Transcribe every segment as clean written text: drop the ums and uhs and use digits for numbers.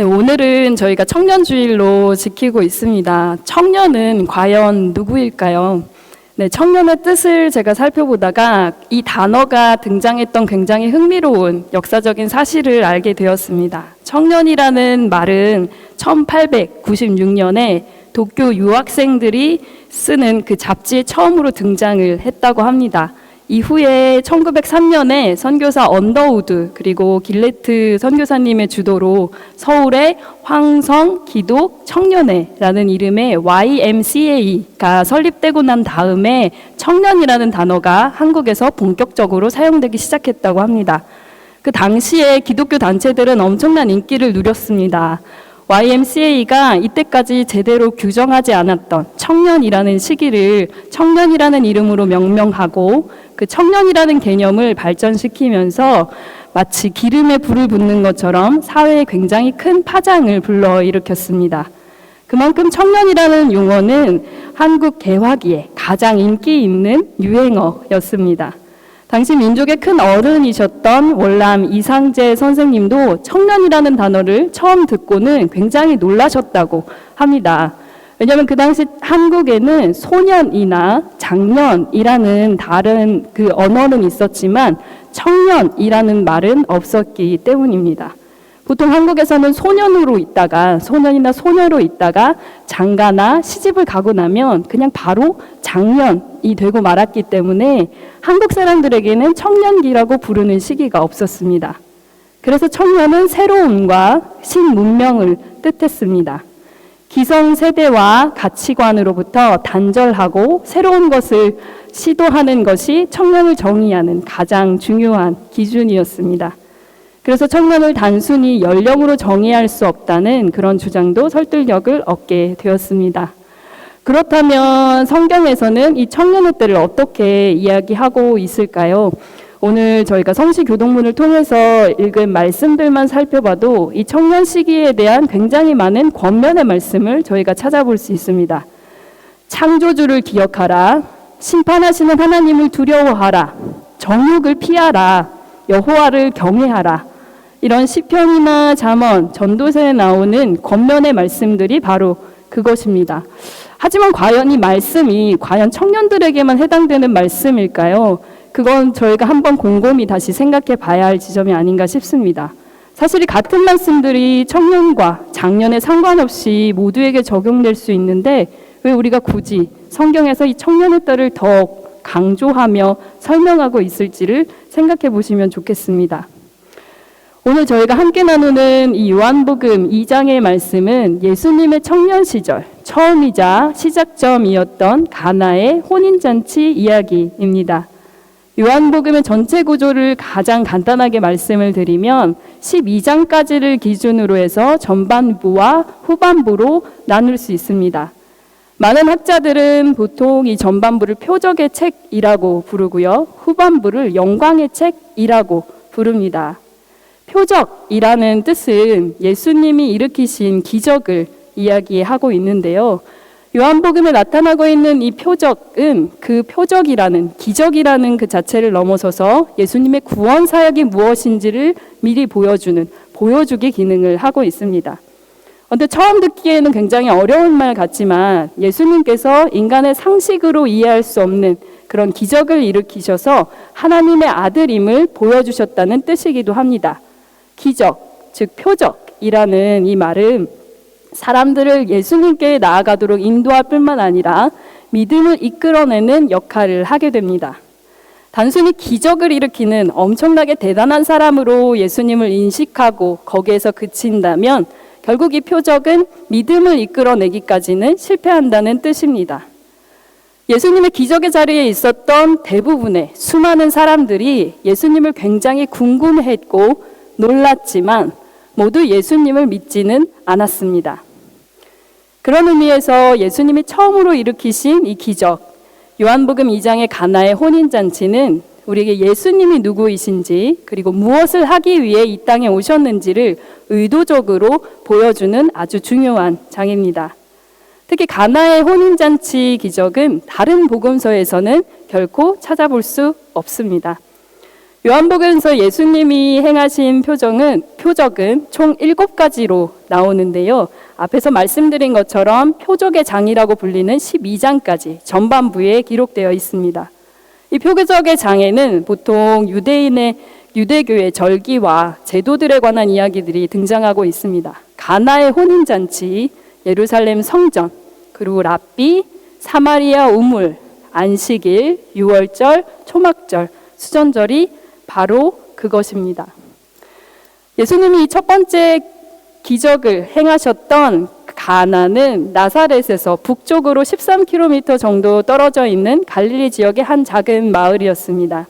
네, 오늘은 저희가 청년주일로 지키고 있습니다. 청년은 과연 누구일까요? 네, 청년의 뜻을 제가 살펴보다가 이 단어가 등장했던 굉장히 흥미로운 역사적인 사실을 알게 되었습니다. 청년이라는 말은 1896년에 도쿄 유학생들이 쓰는 그 잡지에 처음으로 등장을 했다고 합니다. 이후에 1903년에 선교사 언더우드 그리고 길레트 선교사님의 주도로 서울의 황성 기독 청년회라는 이름의 YMCA가 설립되고 난 다음에 청년이라는 단어가 한국에서 본격적으로 사용되기 시작했다고 합니다. 그 당시에 기독교 단체들은 엄청난 인기를 누렸습니다. YMCA가 이때까지 제대로 규정하지 않았던 청년이라는 시기를 청년이라는 이름으로 명명하고 그 청년이라는 개념을 발전시키면서 마치 기름에 불을 붓는 것처럼 사회에 굉장히 큰 파장을 불러일으켰습니다. 그만큼 청년이라는 용어는 한국 개화기에 가장 인기 있는 유행어였습니다. 당시 민족의 큰 어른이셨던 월남 이상재 선생님도 청년이라는 단어를 처음 듣고는 굉장히 놀라셨다고 합니다. 왜냐하면 그 당시 한국에는 소년이나 장년이라는 다른 그 언어는 있었지만 청년이라는 말은 없었기 때문입니다. 보통 한국에서는 소년이나 소녀로 있다가 장가나 시집을 가고 나면 그냥 바로 장년이 되고 말았기 때문에 한국 사람들에게는 청년기라고 부르는 시기가 없었습니다. 그래서 청년은 새로움과 신문명을 뜻했습니다. 기성세대와 가치관으로부터 단절하고 새로운 것을 시도하는 것이 청년을 정의하는 가장 중요한 기준이었습니다. 그래서 청년을 단순히 연령으로 정의할 수 없다는 그런 주장도 설득력을 얻게 되었습니다. 그렇다면 성경에서는 이 청년의 때를 어떻게 이야기하고 있을까요? 오늘 저희가 성시교동문을 통해서 읽은 말씀들만 살펴봐도 이 청년 시기에 대한 굉장히 많은 권면의 말씀을 저희가 찾아볼 수 있습니다. 창조주를 기억하라, 심판하시는 하나님을 두려워하라, 정욕을 피하라, 여호와를 경외하라. 이런 시편이나 잠언, 전도서에 나오는 권면의 말씀들이 바로 그것입니다. 하지만 과연 이 말씀이 과연 청년들에게만 해당되는 말씀일까요? 그건 저희가 한번 곰곰이 다시 생각해 봐야 할 지점이 아닌가 싶습니다. 사실 이 같은 말씀들이 청년과 장년에 상관없이 모두에게 적용될 수 있는데 왜 우리가 굳이 성경에서 이 청년의 때를 더 강조하며 설명하고 있을지를 생각해 보시면 좋겠습니다. 오늘 저희가 함께 나누는 이 요한복음 2장의 말씀은 예수님의 청년 시절 처음이자 시작점이었던 가나의 혼인잔치 이야기입니다. 요한복음의 전체 구조를 가장 간단하게 말씀을 드리면 12장까지를 기준으로 해서 전반부와 후반부로 나눌 수 있습니다. 많은 학자들은 보통 이 전반부를 표적의 책이라고 부르고요. 후반부를 영광의 책이라고 부릅니다. 표적이라는 뜻은 예수님이 일으키신 기적을 이야기하고 있는데요. 요한복음에 나타나고 있는 이 표적은 그 표적이라는 기적이라는 그 자체를 넘어서서 예수님의 구원 사역이 무엇인지를 미리 보여주기 기능을 하고 있습니다. 그런데 처음 듣기에는 굉장히 어려운 말 같지만 예수님께서 인간의 상식으로 이해할 수 없는 그런 기적을 일으키셔서 하나님의 아들임을 보여주셨다는 뜻이기도 합니다. 기적, 즉 표적이라는 이 말은 사람들을 예수님께 나아가도록 인도할 뿐만 아니라 믿음을 이끌어내는 역할을 하게 됩니다. 단순히 기적을 일으키는 엄청나게 대단한 사람으로 예수님을 인식하고 거기에서 그친다면 결국 이 표적은 믿음을 이끌어내기까지는 실패한다는 뜻입니다. 예수님의 기적의 자리에 있었던 대부분의 수많은 사람들이 예수님을 굉장히 궁금해했고 놀랐지만 모두 예수님을 믿지는 않았습니다. 그런 의미에서 예수님이 처음으로 일으키신 이 기적, 요한복음 2장의 가나의 혼인잔치는 우리에게 예수님이 누구이신지 그리고 무엇을 하기 위해 이 땅에 오셨는지를 의도적으로 보여주는 아주 중요한 장입니다. 특히 가나의 혼인잔치 기적은 다른 복음서에서는 결코 찾아볼 수 없습니다. 요한복음에서 예수님이 행하신 표적은 총 7가지로 나오는데요. 앞에서 말씀드린 것처럼 표적의 장이라고 불리는 12장까지 전반부에 기록되어 있습니다. 이 표적의 장에는 보통 유대교의 절기와 제도들에 관한 이야기들이 등장하고 있습니다. 가나의 혼인잔치, 예루살렘 성전, 그리고 랍비, 사마리아 우물, 안식일, 유월절, 초막절, 수전절이 바로 그것입니다. 예수님이 첫 번째 기적을 행하셨던 가나는 나사렛에서 북쪽으로 13km 정도 떨어져 있는 갈릴리 지역의 한 작은 마을이었습니다.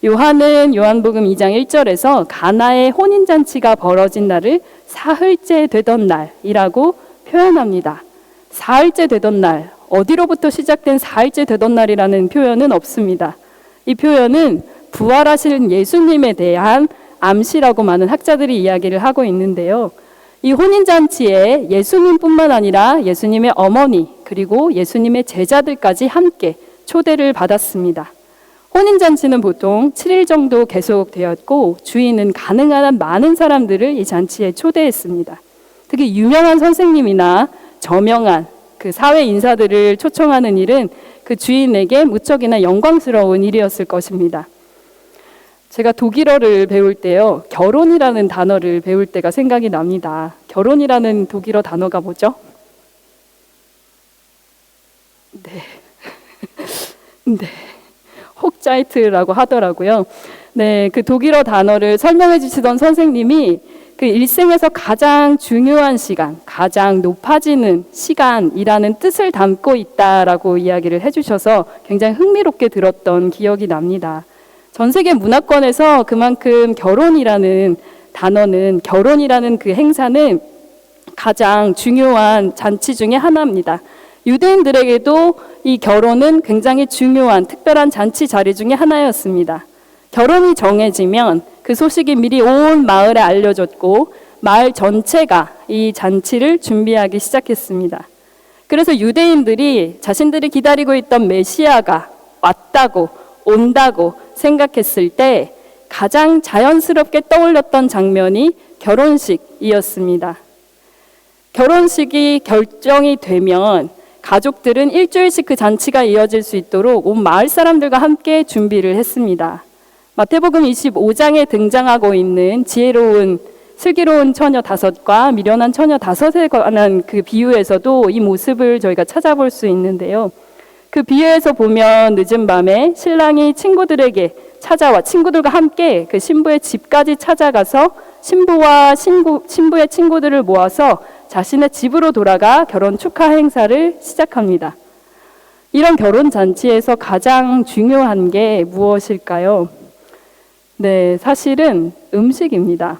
요한은 요한복음 2장 1절에서 가나의 혼인잔치가 벌어진 날을 사흘째 되던 날이라고 표현합니다. 사흘째 되던 날, 어디로부터 시작된 사흘째 되던 날이라는 표현은 없습니다. 이 표현은 부활하신 예수님에 대한 암시라고 많은 학자들이 이야기를 하고 있는데요. 이 혼인잔치에 예수님뿐만 아니라 예수님의 어머니 그리고 예수님의 제자들까지 함께 초대를 받았습니다. 혼인잔치는 보통 7일 정도 계속되었고 주인은 가능한 한 많은 사람들을 이 잔치에 초대했습니다. 특히 유명한 선생님이나 저명한 그 사회 인사들을 초청하는 일은 그 주인에게 무척이나 영광스러운 일이었을 것입니다. 제가 독일어를 배울 때요, 결혼이라는 단어를 배울 때가 생각이 납니다. 결혼이라는 독일어 단어가 뭐죠? 네. 혹자이트라고 하더라고요. 네, 그 독일어 단어를 설명해 주시던 선생님이 그 일생에서 가장 중요한 시간, 가장 높아지는 시간이라는 뜻을 담고 있다라고 이야기를 해주셔서 굉장히 흥미롭게 들었던 기억이 납니다. 전 세계 문화권에서 그만큼 결혼이라는 단어는, 결혼이라는 그 행사는 가장 중요한 잔치 중에 하나입니다. 유대인들에게도 이 결혼은 굉장히 중요한 특별한 잔치 자리 중에 하나였습니다. 결혼이 정해지면 그 소식이 미리 온 마을에 알려졌고 마을 전체가 이 잔치를 준비하기 시작했습니다. 그래서 유대인들이 자신들이 기다리고 있던 메시아가 왔다고, 온다고 생각했을 때 가장 자연스럽게 떠올렸던 장면이 결혼식이었습니다. 결혼식이 결정이 되면 가족들은 일주일씩 그 잔치가 이어질 수 있도록 온 마을 사람들과 함께 준비를 했습니다. 마태복음 25장에 등장하고 있는 지혜로운 슬기로운 처녀 5과 미련한 처녀 5에 관한 그 비유에서도 이 모습을 저희가 찾아볼 수 있는데요. 그 비유에서 보면 늦은 밤에 신랑이 친구들에게 찾아와 친구들과 함께 그 신부의 집까지 찾아가서 신부와 신부의 친구들을 모아서 자신의 집으로 돌아가 결혼 축하 행사를 시작합니다. 이런 결혼 잔치에서 가장 중요한 게 무엇일까요? 네, 사실은 음식입니다.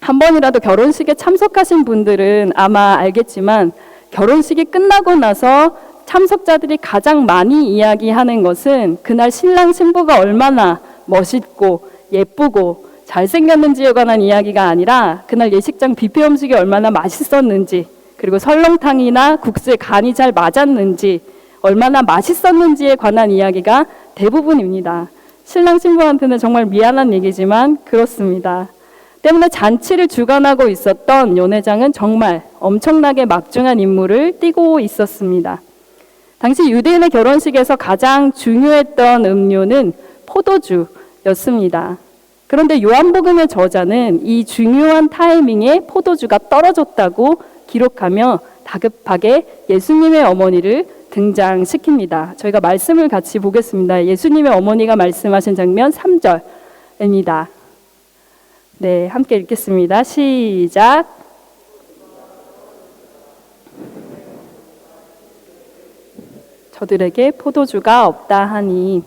한 번이라도 결혼식에 참석하신 분들은 아마 알겠지만 결혼식이 끝나고 나서 참석자들이 가장 많이 이야기하는 것은 그날 신랑 신부가 얼마나 멋있고 예쁘고 잘생겼는지에 관한 이야기가 아니라 그날 예식장 뷔페 음식이 얼마나 맛있었는지, 그리고 설렁탕이나 국수에 간이 잘 맞았는지, 얼마나 맛있었는지에 관한 이야기가 대부분입니다. 신랑 신부한테는 정말 미안한 얘기지만 그렇습니다. 때문에 잔치를 주관하고 있었던 연회장은 정말 엄청나게 막중한 임무를 띠고 있었습니다. 당시 유대인의 결혼식에서 가장 중요했던 음료는 포도주였습니다. 그런데 요한복음의 저자는 이 중요한 타이밍에 포도주가 떨어졌다고 기록하며 다급하게 예수님의 어머니를 등장시킵니다. 저희가 말씀을 같이 보겠습니다. 예수님의 어머니가 말씀하신 장면 3절입니다. 네, 함께 읽겠습니다. 시작. 저들에게 포도주가 없다 하니,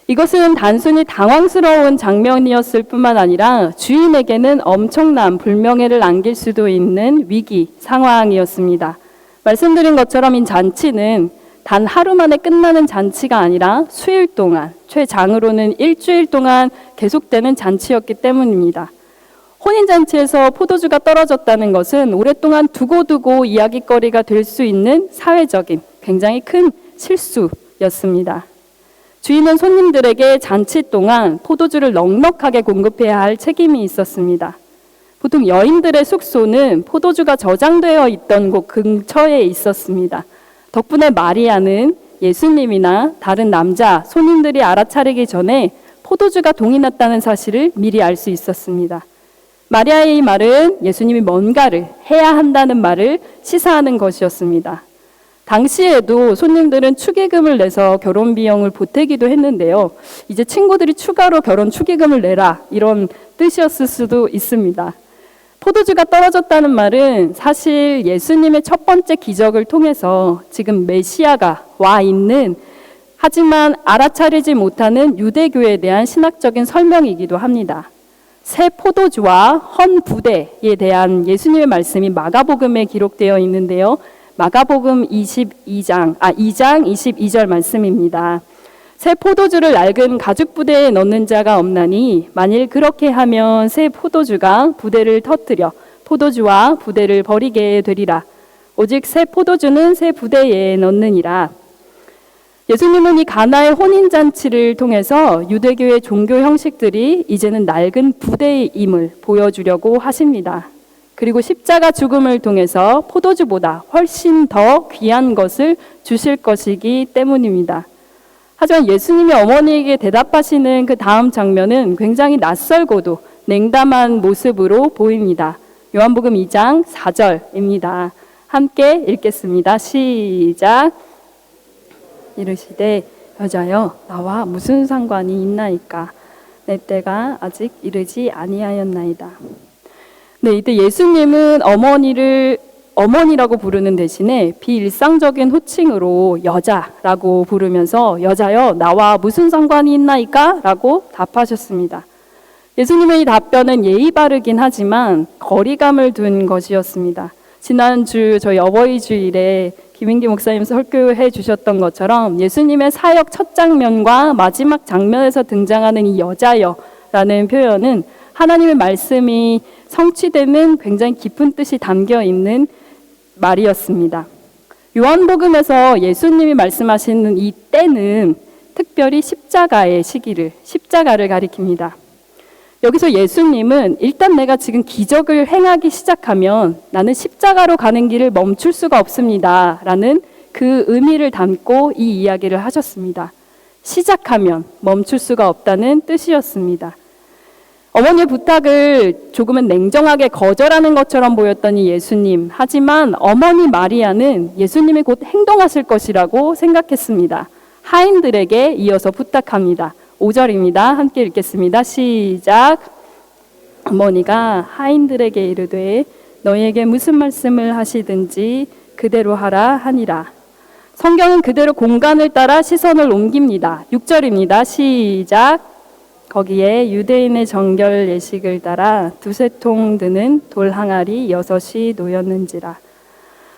이것은 단순히 당황스러운 장면이었을 뿐만 아니라 주인에게는 엄청난 불명예를 안길 수도 있는 위기 상황이었습니다. 말씀드린 것처럼 이 잔치는 단 하루 만에 끝나는 잔치가 아니라 수일 동안, 최장으로는 일주일 동안 계속되는 잔치였기 때문입니다. 혼인잔치에서 포도주가 떨어졌다는 것은 오랫동안 두고두고 이야기거리가 될 수 있는 사회적인 굉장히 큰 실수였습니다. 주인은 손님들에게 잔치 동안 포도주를 넉넉하게 공급해야 할 책임이 있었습니다. 보통 여인들의 숙소는 포도주가 저장되어 있던 곳 근처에 있었습니다. 덕분에 마리아는 예수님이나 다른 남자 손님들이 알아차리기 전에 포도주가 동이 났다는 사실을 미리 알 수 있었습니다. 마리아의 이 말은 예수님이 뭔가를 해야 한다는 말을 시사하는 것이었습니다. 당시에도 손님들은 축의금을 내서 결혼 비용을 보태기도 했는데요. 이제 친구들이 추가로 결혼 축의금을 내라 이런 뜻이었을 수도 있습니다. 포도주가 떨어졌다는 말은 사실 예수님의 첫 번째 기적을 통해서 지금 메시아가 와 있는, 하지만 알아차리지 못하는 유대교에 대한 신학적인 설명이기도 합니다. 새 포도주와 헌 부대에 대한 예수님의 말씀이 마가복음에 기록되어 있는데요. 마가복음 2장 22절 말씀입니다. 새 포도주를 낡은 가죽 부대에 넣는 자가 없나니 만일 그렇게 하면 새 포도주가 부대를 터뜨려 포도주와 부대를 버리게 되리라. 오직 새 포도주는 새 부대에 넣느니라. 예수님은 이 가나의 혼인잔치를 통해서 유대교의 종교 형식들이 이제는 낡은 부대임을 보여주려고 하십니다. 그리고 십자가 죽음을 통해서 포도주보다 훨씬 더 귀한 것을 주실 것이기 때문입니다. 하지만 예수님이 어머니에게 대답하시는 그 다음 장면은 굉장히 낯설고도 냉담한 모습으로 보입니다. 요한복음 2장 4절입니다. 함께 읽겠습니다. 시작. 이르시되 여자여 나와 무슨 상관이 있나이까 내 때가 아직 이르지 아니하였나이다. 네, 이때 예수님은 어머니라고 부르는 대신에 비일상적인 호칭으로 여자라고 부르면서 여자여 나와 무슨 상관이 있나이까? 라고 답하셨습니다. 예수님의 이 답변은 예의 바르긴 하지만 거리감을 둔 것이었습니다. 지난주 저희 어버이 주일에 김인기 목사님 설교해 주셨던 것처럼 예수님의 사역 첫 장면과 마지막 장면에서 등장하는 이 여자여라는 표현은 하나님의 말씀이 성취되는 굉장히 깊은 뜻이 담겨 있는 말이었습니다. 요한복음에서 예수님이 말씀하시는 이 때는 특별히 십자가의 시기를, 십자가를 가리킵니다. 여기서 예수님은 일단 내가 지금 기적을 행하기 시작하면 나는 십자가로 가는 길을 멈출 수가 없습니다. 라는 그 의미를 담고 이 이야기를 하셨습니다. 시작하면 멈출 수가 없다는 뜻이었습니다. 어머니의 부탁을 조금은 냉정하게 거절하는 것처럼 보였던 이 예수님. 하지만 어머니 마리아는 예수님이 곧 행동하실 것이라고 생각했습니다. 하인들에게 이어서 부탁합니다. 5절입니다. 함께 읽겠습니다. 시작. 어머니가 하인들에게 이르되 너희에게 무슨 말씀을 하시든지 그대로 하라 하니라. 성경은 그대로 공간을 따라 시선을 옮깁니다. 6절입니다. 시작. 거기에 유대인의 정결 예식을 따라 두세 통 드는 돌 항아리 6이 놓였는지라.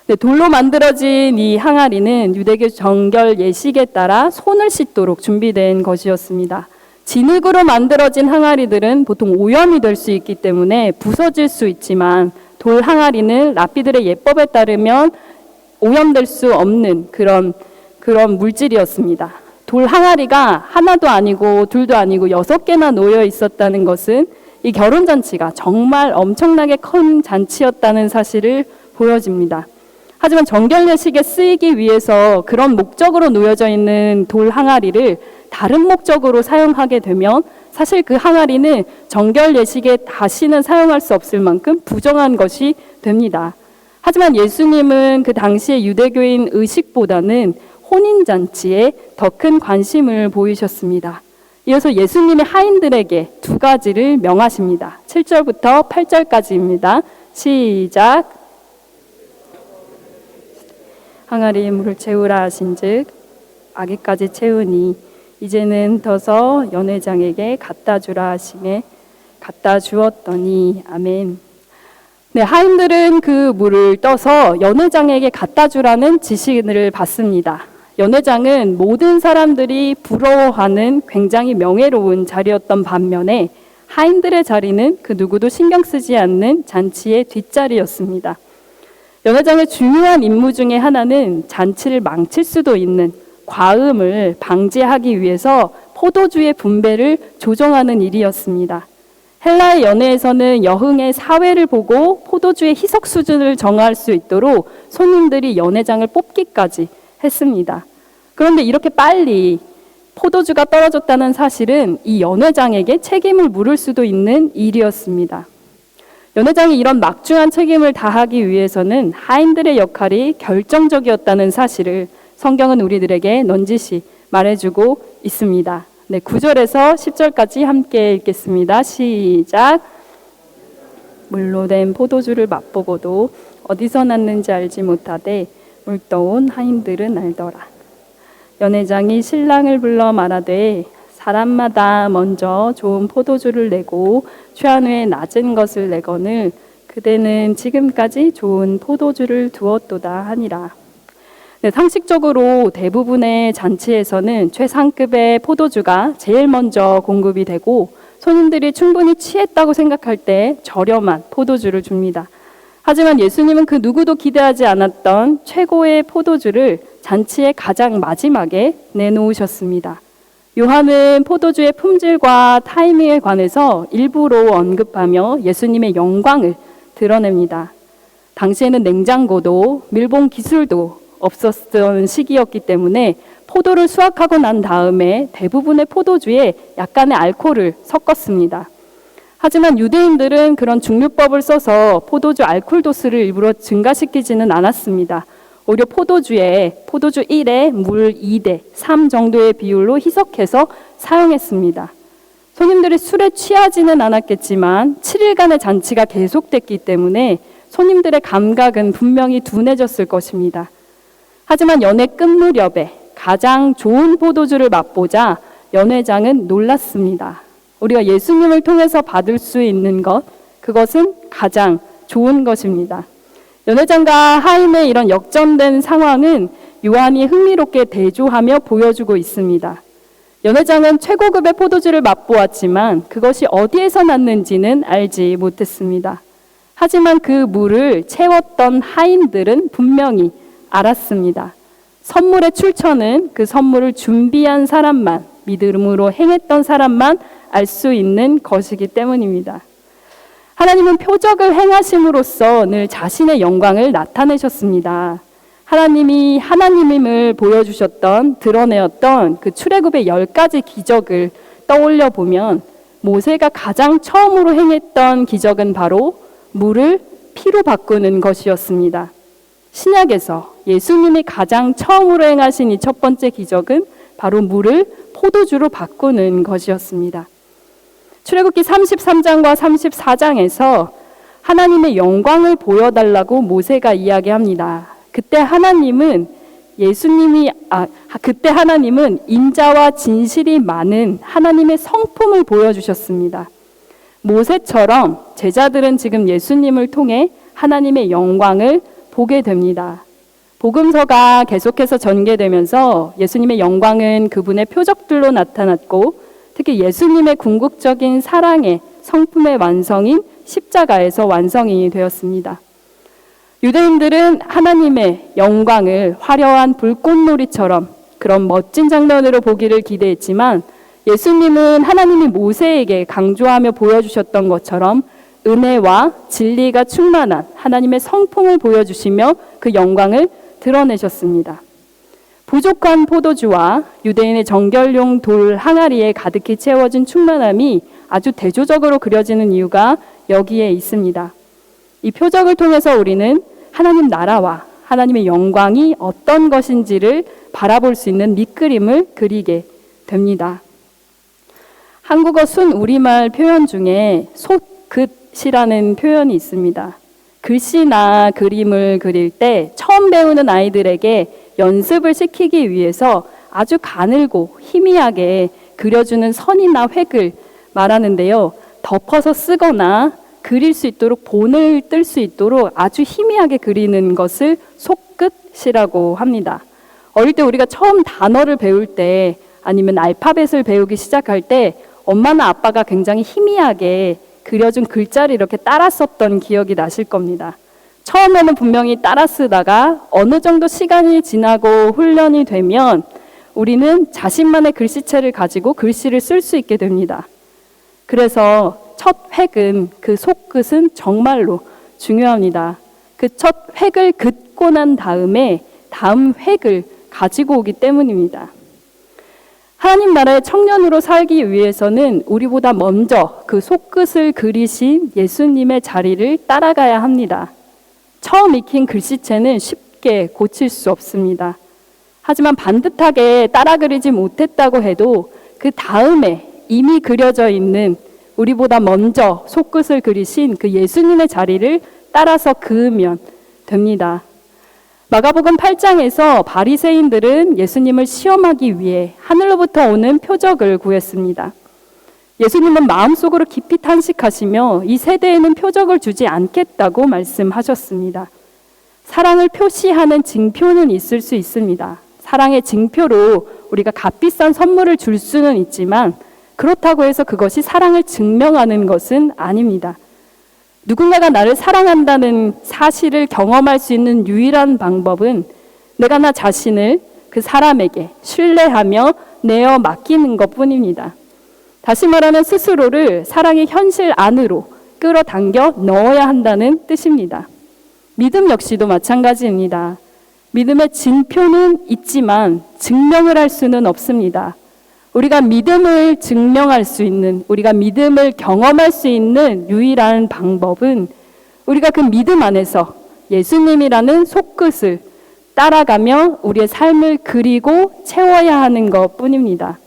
네, 돌로 만들어진 이 항아리는 유대교 정결 예식에 따라 손을 씻도록 준비된 것이었습니다. 진흙으로 만들어진 항아리들은 보통 오염이 될 수 있기 때문에 부서질 수 있지만 돌 항아리는 랍비들의 예법에 따르면 오염될 수 없는 그런 물질이었습니다. 돌 항아리가 하나도 아니고 둘도 아니고 6개나 놓여 있었다는 것은 이 결혼잔치가 정말 엄청나게 큰 잔치였다는 사실을 보여집니다. 하지만 정결 예식에 쓰이기 위해서 그런 목적으로 놓여져 있는 돌 항아리를 다른 목적으로 사용하게 되면 사실 그 항아리는 정결 예식에 다시는 사용할 수 없을 만큼 부정한 것이 됩니다. 하지만 예수님은 그 당시의 유대교인 의식보다는 혼인잔치에 더 큰 관심을 보이셨습니다. 이어서 예수님이 하인들에게 2가지를 명하십니다. 7절부터 8절까지입니다. 시작. 항아리에 물을 채우라 하신즉 아기까지 채우니 이제는 더서 연회장에게 갖다 주라 하시매 갖다 주었더니 아멘. 네, 하인들은 그 물을 떠서 연회장에게 갖다 주라는 지시를 받습니다. 연회장은 모든 사람들이 부러워하는 굉장히 명예로운 자리였던 반면에 하인들의 자리는 그 누구도 신경 쓰지 않는 잔치의 뒷자리였습니다. 연회장의 중요한 임무 중에 하나는 잔치를 망칠 수도 있는 과음을 방지하기 위해서 포도주의 분배를 조정하는 일이었습니다. 헬라의 연회에서는 여흥의 사회를 보고 포도주의 희석 수준을 정할 수 있도록 손님들이 연회장을 뽑기까지 했습니다. 그런데 이렇게 빨리 포도주가 떨어졌다는 사실은 이 연회장에게 책임을 물을 수도 있는 일이었습니다. 연회장이 이런 막중한 책임을 다하기 위해서는 하인들의 역할이 결정적이었다는 사실을 성경은 우리들에게 넌지시 말해주고 있습니다. 네, 9절에서 10절까지 함께 읽겠습니다. 시작. 물로 된 포도주를 맛보고도 어디서 났는지 알지 못하되 물떠온 하인들은 알더라. 연회장이 신랑을 불러 말하되 사람마다 먼저 좋은 포도주를 내고 취한 후에 낮은 것을 내거늘 그대는 지금까지 좋은 포도주를 두었도다 하니라. 네, 상식적으로 대부분의 잔치에서는 최상급의 포도주가 제일 먼저 공급이 되고 손님들이 충분히 취했다고 생각할 때 저렴한 포도주를 줍니다. 하지만 예수님은 그 누구도 기대하지 않았던 최고의 포도주를 잔치의 가장 마지막에 내놓으셨습니다. 요한은 포도주의 품질과 타이밍에 관해서 일부러 언급하며 예수님의 영광을 드러냅니다. 당시에는 냉장고도 밀봉 기술도 없었던 시기였기 때문에 포도를 수확하고 난 다음에 대부분의 포도주에 약간의 알코올을 섞었습니다. 하지만 유대인들은 그런 중류법을 써서 포도주 알코올 도수를 일부러 증가시키지는 않았습니다. 오히려 포도주에 포도주 1에 물 2대 3 정도의 비율로 희석해서 사용했습니다. 손님들이 술에 취하지는 않았겠지만 7일간의 잔치가 계속됐기 때문에 손님들의 감각은 분명히 둔해졌을 것입니다. 하지만 연회 끝 무렵에 가장 좋은 포도주를 맛보자 연회장은 놀랐습니다. 우리가 예수님을 통해서 받을 수 있는 것, 그것은 가장 좋은 것입니다. 연회장과 하인의 이런 역전된 상황은 요한이 흥미롭게 대조하며 보여주고 있습니다. 연회장은 최고급의 포도주를 맛보았지만 그것이 어디에서 났는지는 알지 못했습니다. 하지만 그 물을 채웠던 하인들은 분명히 알았습니다. 선물의 출처는 그 선물을 준비한 사람만, 믿음으로 행했던 사람만 알 수 있는 것이기 때문입니다. 하나님은 표적을 행하심으로써 늘 자신의 영광을 나타내셨습니다. 하나님이 하나님임을 보여주셨던, 드러내었던 그 출애굽의 10가지 기적을 떠올려 보면 모세가 가장 처음으로 행했던 기적은 바로 물을 피로 바꾸는 것이었습니다. 신약에서 예수님이 가장 처음으로 행하신 이 첫 번째 기적은 바로 물을 포도주로 바꾸는 것이었습니다. 출애굽기 33장과 34장에서 하나님의 영광을 보여달라고 모세가 이야기합니다. 그때 하나님은 인자와 진실이 많은 하나님의 성품을 보여주셨습니다. 모세처럼 제자들은 지금 예수님을 통해 하나님의 영광을 보게 됩니다. 복음서가 계속해서 전개되면서 예수님의 영광은 그분의 표적들로 나타났고 특히 예수님의 궁극적인 사랑의 성품의 완성인 십자가에서 완성이 되었습니다. 유대인들은 하나님의 영광을 화려한 불꽃놀이처럼 그런 멋진 장면으로 보기를 기대했지만 예수님은 하나님이 모세에게 강조하며 보여주셨던 것처럼 은혜와 진리가 충만한 하나님의 성품을 보여주시며 그 영광을 드러내셨습니다. 부족한 포도주와 유대인의 정결용 돌 항아리에 가득히 채워진 충만함이 아주 대조적으로 그려지는 이유가 여기에 있습니다. 이 표적을 통해서 우리는 하나님 나라와 하나님의 영광이 어떤 것인지를 바라볼 수 있는 밑그림을 그리게 됩니다. 한국어 순 우리말 표현 중에 솟긋이라는 표현이 있습니다. 글씨나 그림을 그릴 때 처음 배우는 아이들에게 연습을 시키기 위해서 아주 가늘고 희미하게 그려주는 선이나 획을 말하는데요. 덮어서 쓰거나 그릴 수 있도록 본을 뜰 수 있도록 아주 희미하게 그리는 것을 솟긋이라고 합니다. 어릴 때 우리가 처음 단어를 배울 때 아니면 알파벳을 배우기 시작할 때 엄마나 아빠가 굉장히 희미하게 그려준 글자를 이렇게 따라 썼던 기억이 나실 겁니다. 처음에는 분명히 따라 쓰다가 어느 정도 시간이 지나고 훈련이 되면 우리는 자신만의 글씨체를 가지고 글씨를 쓸 수 있게 됩니다. 그래서 첫 획은, 그 속끝은 정말로 중요합니다. 그 첫 획을 긋고 난 다음에 다음 획을 가지고 오기 때문입니다. 하나님 나라의 청년으로 살기 위해서는 우리보다 먼저 그 속끝을 그리신 예수님의 자리를 따라가야 합니다. 처음 익힌 글씨체는 쉽게 고칠 수 없습니다. 하지만 반듯하게 따라 그리지 못했다고 해도 그 다음에 이미 그려져 있는 우리보다 먼저 속끝을 그리신 그 예수님의 자리를 따라서 그으면 됩니다. 마가복음 8장에서 바리새인들은 예수님을 시험하기 위해 하늘로부터 오는 표적을 구했습니다. 예수님은 마음속으로 깊이 탄식하시며 이 세대에는 표적을 주지 않겠다고 말씀하셨습니다. 사랑을 표시하는 징표는 있을 수 있습니다. 사랑의 징표로 우리가 값비싼 선물을 줄 수는 있지만 그렇다고 해서 그것이 사랑을 증명하는 것은 아닙니다. 누군가가 나를 사랑한다는 사실을 경험할 수 있는 유일한 방법은 내가 나 자신을 그 사람에게 신뢰하며 내어 맡기는 것뿐입니다. 다시 말하면 스스로를 사랑의 현실 안으로 끌어당겨 넣어야 한다는 뜻입니다. 믿음 역시도 마찬가지입니다. 믿음의 징표는 있지만 증명을 할 수는 없습니다. 우리가 믿음을 증명할 수 있는, 우리가 믿음을 경험할 수 있는 유일한 방법은 우리가 그 믿음 안에서 예수님이라는 속끝을 따라가며 우리의 삶을 그리고 채워야 하는 것뿐입니다.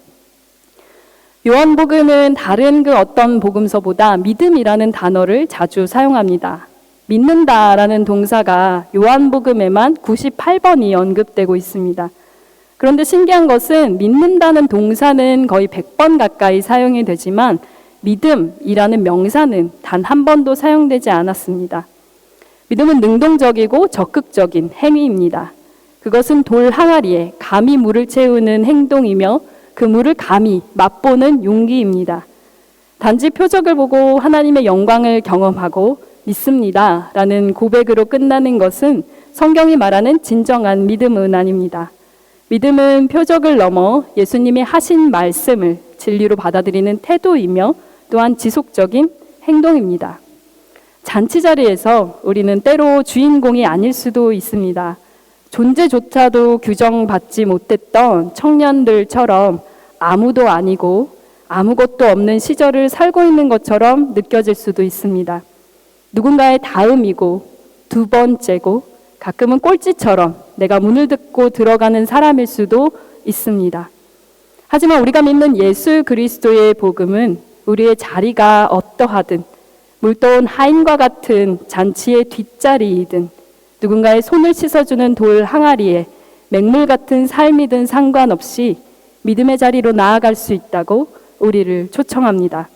요한복음은 다른 그 어떤 복음서보다 믿음이라는 단어를 자주 사용합니다. 믿는다라는 동사가 요한복음에만 98번이 언급되고 있습니다. 그런데 신기한 것은 믿는다는 동사는 거의 100번 가까이 사용이 되지만 믿음이라는 명사는 단 한 번도 사용되지 않았습니다. 믿음은 능동적이고 적극적인 행위입니다. 그것은 돌 항아리에 감히 물을 채우는 행동이며 그 물을 감히 맛보는 용기입니다. 단지 표적을 보고 하나님의 영광을 경험하고 믿습니다 라는 고백으로 끝나는 것은 성경이 말하는 진정한 믿음은 아닙니다. 믿음은 표적을 넘어 예수님이 하신 말씀을 진리로 받아들이는 태도이며 또한 지속적인 행동입니다. 잔치 자리에서 우리는 때로 주인공이 아닐 수도 있습니다. 존재조차도 규정받지 못했던 청년들처럼 아무도 아니고 아무것도 없는 시절을 살고 있는 것처럼 느껴질 수도 있습니다. 누군가의 다음이고 두 번째고 가끔은 꼴찌처럼 내가 문을 닫고 들어가는 사람일 수도 있습니다. 하지만 우리가 믿는 예수 그리스도의 복음은 우리의 자리가 어떠하든 물떠온 하인과 같은 잔치의 뒷자리이든 누군가의 손을 씻어주는 돌 항아리에 맹물 같은 삶이든 상관없이 믿음의 자리로 나아갈 수 있다고 우리를 초청합니다.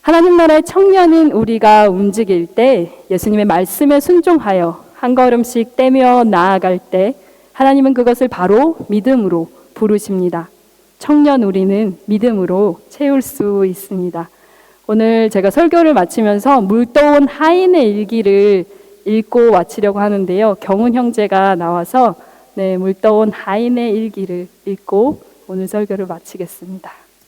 하나님 나라의 청년인 우리가 움직일 때 예수님의 말씀에 순종하여 한 걸음씩 떼며 나아갈 때 하나님은 그것을 바로 믿음으로 부르십니다. 청년 우리는 믿음으로 채울 수 있습니다. 오늘 제가 설교를 마치면서 물떠온 하인의 일기를 읽고 마치려고 하는데요. 경훈 형제가 나와서 물떠온 하인의 일기를 읽고 오늘 설교를 마치겠습니다.